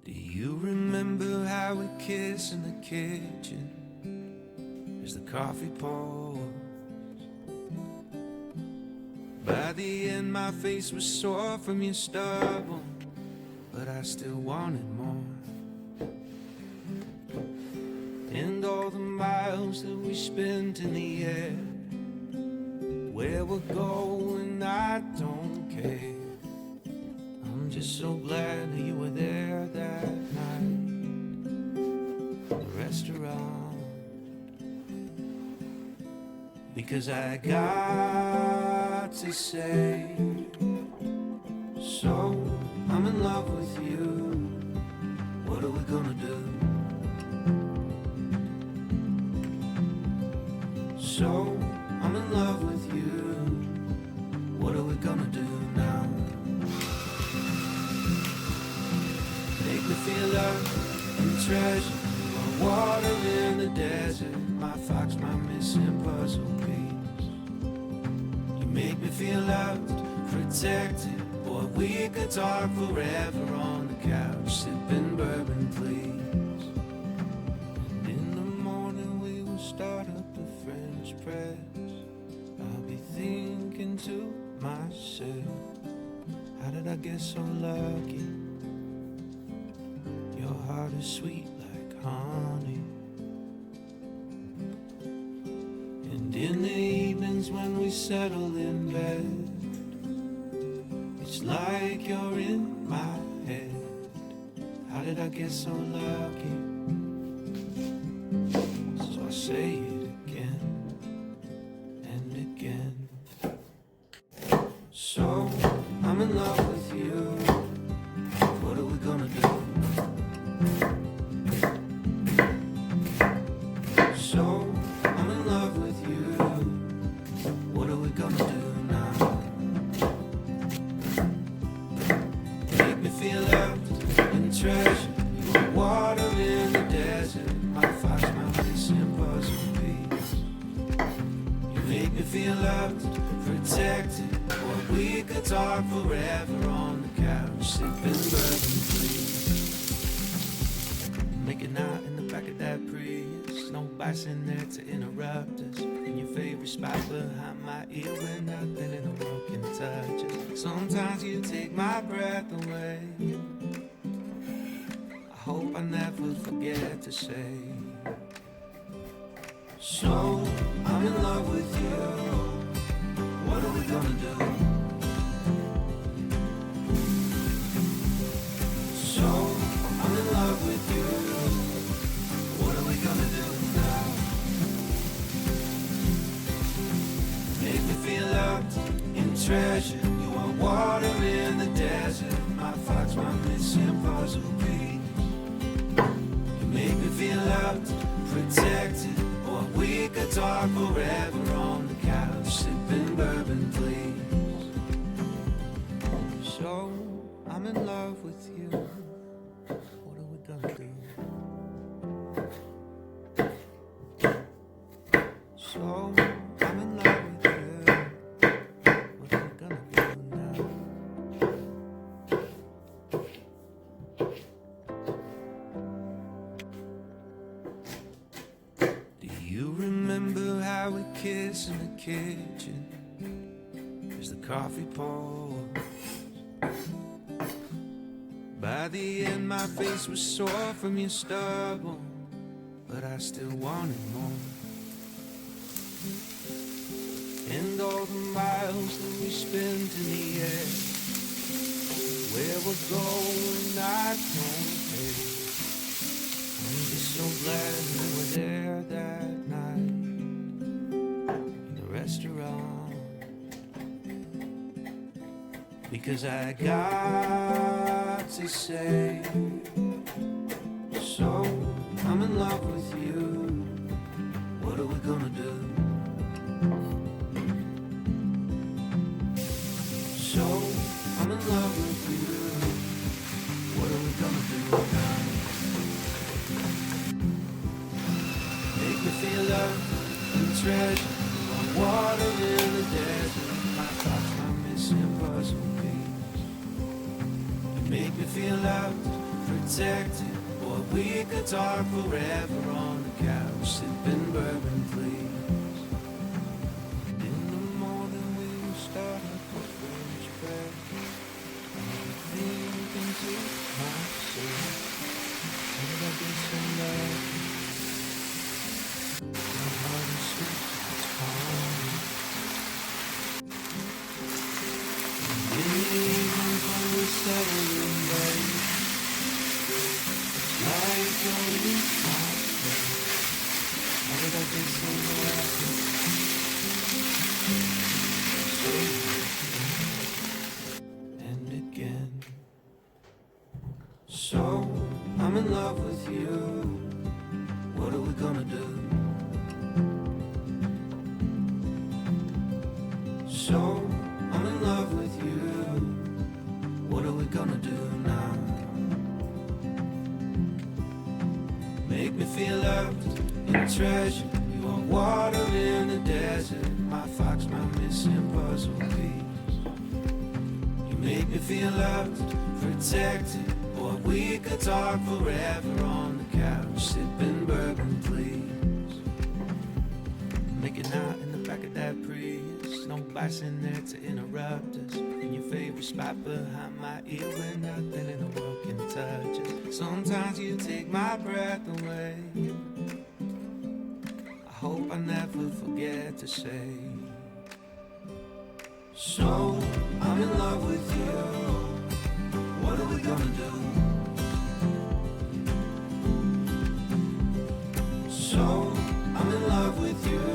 Do you remember how we kissed in the kitchen as the coffee pours? By the end my face was sore from your stubble, but I still wanted more. And all the miles that we spent in the air, where we're going I don't care. I'm just so glad that you were there that night in the restaurant, because I got to say, so I'm in love with you, what are we gonna do? So I'm in love with you, what are we gonna do now? Make me feel love and treasure, my water in the desert, my fox, my missing puzzle piece. You make me feel loved, protected, boy, we could talk forever on the couch, sipping bourbon, please. And in the morning we will start up the French press. I'll be thinking to myself, how did I get so lucky? Your heart is sweet like honey. And in the evenings when we settle in bed, it's like you're in my head. How did I get so lucky? So I say it again and again. So I'm in love with you, what are we gonna do? So I'm in love with you, what are we gonna do now? Make me feel loved and treasured, you are water in the desert, my fox, my missing puzzle piece. You make me feel loved, protected, or we could talk forever on the couch, sipping bourbon, please. Making out in the back of that Prius, no bikes in there to interrupt us. In your favorite spot behind my ear where nothing in the world can touch us. Sometimes you take my breath away, I hope I never forget to say, so I'm in love with you, what are we gonna do? So I'm in love with you, what are we gonna do now? Make me feel loved and treasured, you are water in the desert, my fox, my missing puzzle piece. You make me feel loved, protected, or we could talk forever on the couch, sipping bourbon, please. So I'm in love with you, what are we gonna do? So I'm in love with you, what are we gonna do now? Do you remember how we kissed in the kitchen as the coffee pours? By the end my face was sore from your stubble, but I still wanted more. And all the miles that we spent in the air, where we're going I don't care. I'm just so glad we were there that night in the restaurant, because I got to say, so I'm in love with you, what are we gonna do? So I'm in love with you, what are we gonna do now? Make me feel love and treasure, my water in the desert, my thoughts, my missing puzzle piece. You make me feel loved, protected. Or we could talk forever on the couch, sipping bourbon, please. In the morning we will start up a French press. I'm thinking to myself, how did I get so lucky? My heart is sweet, it's hard. In the evenings when we settle in bed, it's like you're in my bed. How did I get so lucky? And again. So, I'm in love with you. What are we gonna do? So, I'm in love with you. What are we gonna do now? Make me feel loved and treasured. You are water in the desert. My fox, my missing puzzle piece. You make me feel loved, protected. Or we could talk forever on the couch, sipping bourbon, please. Making out in the back of that Prius. No bites in there to interrupt us. In your favorite spot behind my ear where nothing in the world can touch us. Sometimes you take my breath away. I hope I never forget to say. So, I'm in love with you. What are we gonna do? So, I'm in love with you.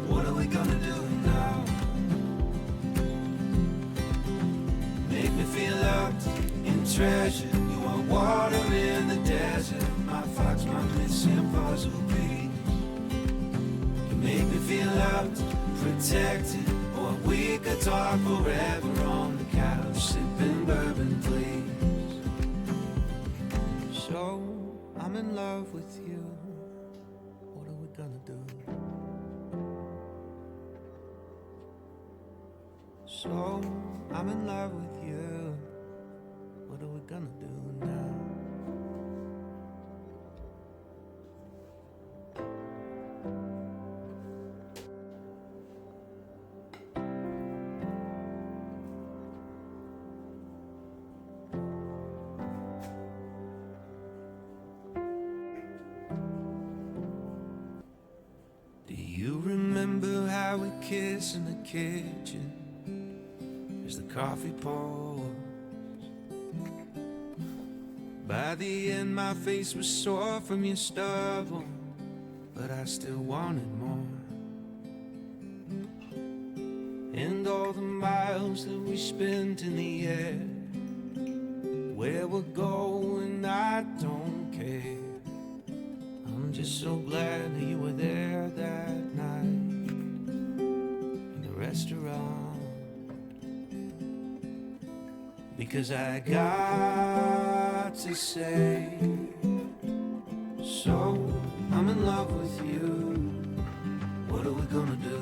What are we gonna do now? Make me feel loved and treasured. You are water in the desert. My fox, my missing puzzle piece. You make me feel loved, protected. Or we could talk forever on the couch, sipping bourbon, please. So, I'm in love with you. What are we gonna do? So, I'm in love with you. What are we gonna do now? Do you remember how we kissed in the kitchen as the coffee pours? By the end my face was sore from your stubble, but I still wanted more. And all the miles that we spent in the air, where we're going I don't care. I'm just so glad that you were there that night in the restaurant, because I got to say, so I'm in love with you. What are we gonna do?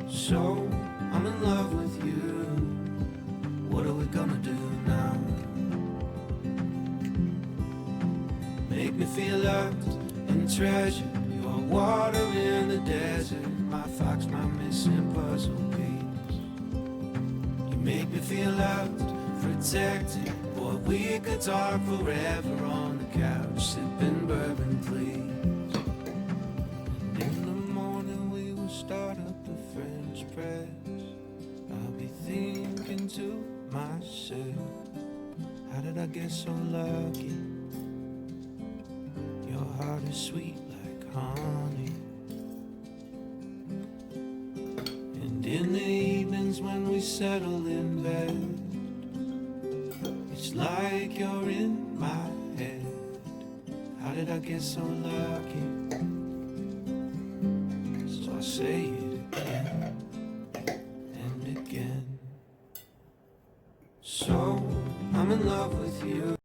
So I'm in love with you. What are we gonna do now? Make me feel loved and treasured. You are water in the desert. My fox, my missing puzzle piece. You make me feel loved, protected. Boy, we could talk forever on the couch, sipping bourbon, please. And in the morning we will start up the French press. I'll be thinking to myself, how did I get so lucky? Your heart is sweet like honey. And in the evenings when we settle in bed, it's like you're in my head. How did I get so lucky? So I say it again and again. So I'm in love with you.